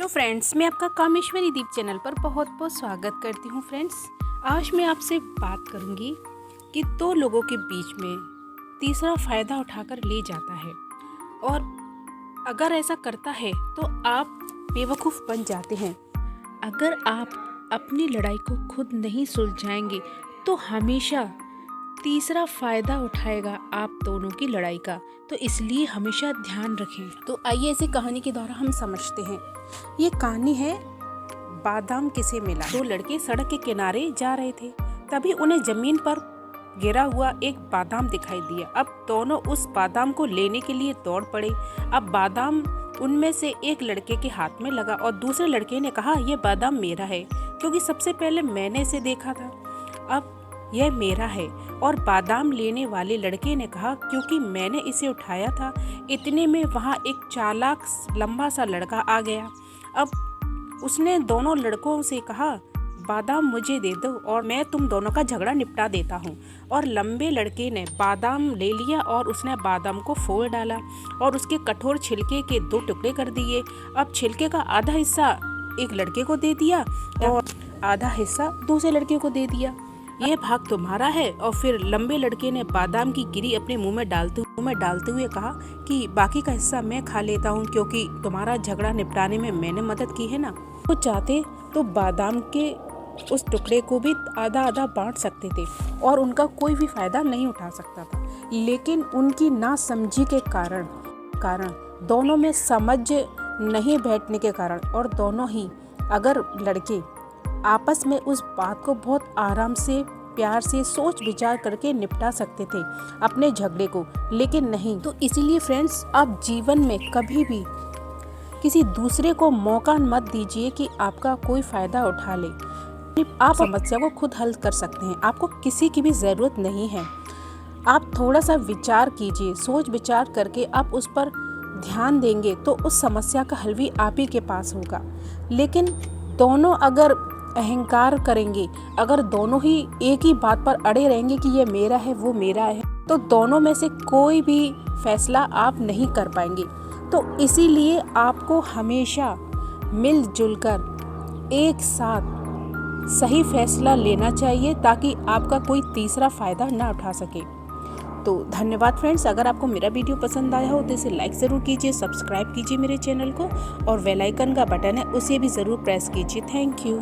तो फ्रेंड्स, मैं आपका कामेश्वरी दीप चैनल पर बहुत बहुत स्वागत करती हूँ। फ्रेंड्स, आज मैं आपसे बात करूँगी कि दो लोगों के बीच में तीसरा फ़ायदा उठाकर ले जाता है, और अगर ऐसा करता है तो आप बेवकूफ़ बन जाते हैं। अगर आप अपनी लड़ाई को खुद नहीं सुलझाएंगे तो हमेशा तीसरा फ़ायदा उठाएगा आप दोनों की लड़ाई का, तो इसलिए हमेशा ध्यान रखें। तो आइए इसी कहानी के द्वारा हम समझते हैं। ये कहानी है बादाम किसे मिला। दो लड़के सड़क के किनारे जा रहे थे, तभी उन्हें जमीन पर गिरा हुआ एक बादाम दिखाई दिया। अब दोनों उस बादाम को लेने के लिए दौड़ पड़े। अब बादाम उनमें से एक लड़के के हाथ में लगा और दूसरे लड़के ने कहा, यह बादाम मेरा है, क्योंकि सबसे पहले मैंने इसे देखा था, अब यह मेरा है। और बादाम लेने वाले लड़के ने कहा, क्योंकि मैंने इसे उठाया था। इतने में वहाँ एक चालाक लंबा सा लड़का आ गया। अब उसने दोनों लड़कों से कहा, बादाम मुझे दे दो और मैं तुम दोनों का झगड़ा निपटा देता हूँ। और लंबे लड़के ने बादाम ले लिया और उसने बादाम को फोड़ डाला और उसके कठोर छिलके के दो टुकड़े कर दिए। अब छिलके का आधा हिस्सा एक लड़के को दे दिया और आधा हिस्सा दूसरे लड़के को दे दिया। ये भाग तुम्हारा है। और फिर लंबे लड़के ने बादाम की गिरी अपने मुंह में डालते हुए कहा कि बाकी का हिस्सा मैं खा लेता हूँ, क्योंकि तुम्हारा झगड़ा निपटाने में मैंने मदद की है ना। वो चाहते तो बादाम के उस टुकड़े को भी आधा आधा बांट सकते थे और उनका कोई भी फायदा नहीं उठा सकता था, लेकिन उनकी नासमझी के कारण दोनों में समझ नहीं बैठने के कारण, और दोनों ही अगर लड़के आपस में उस बात को बहुत आराम से प्यार से सोच विचार करके निपटा सकते थे अपने झगड़े को, लेकिन नहीं। तो इसीलिए फ्रेंड्स, आप जीवन में कभी भी किसी दूसरे को मौका मत दीजिए कि आपका कोई फ़ायदा उठा ले। आप समस्या को खुद हल कर सकते हैं, आपको किसी की भी ज़रूरत नहीं है। आप थोड़ा सा विचार कीजिए, सोच विचार करके आप उस पर ध्यान देंगे तो उस समस्या का हल भी आप ही के पास होगा। लेकिन दोनों अगर अहंकार करेंगे, अगर दोनों ही एक ही बात पर अड़े रहेंगे कि ये मेरा है वो मेरा है, तो दोनों में से कोई भी फैसला आप नहीं कर पाएंगे। तो इसीलिए आपको हमेशा मिलजुल कर एक साथ सही फैसला लेना चाहिए, ताकि आपका कोई तीसरा फ़ायदा ना उठा सके। तो धन्यवाद फ्रेंड्स। अगर आपको मेरा वीडियो पसंद आया हो तो इसे लाइक ज़रूर कीजिए, सब्सक्राइब कीजिए मेरे चैनल को, और बेल आइकन का बटन है उसे भी ज़रूर प्रेस कीजिए। Thank you.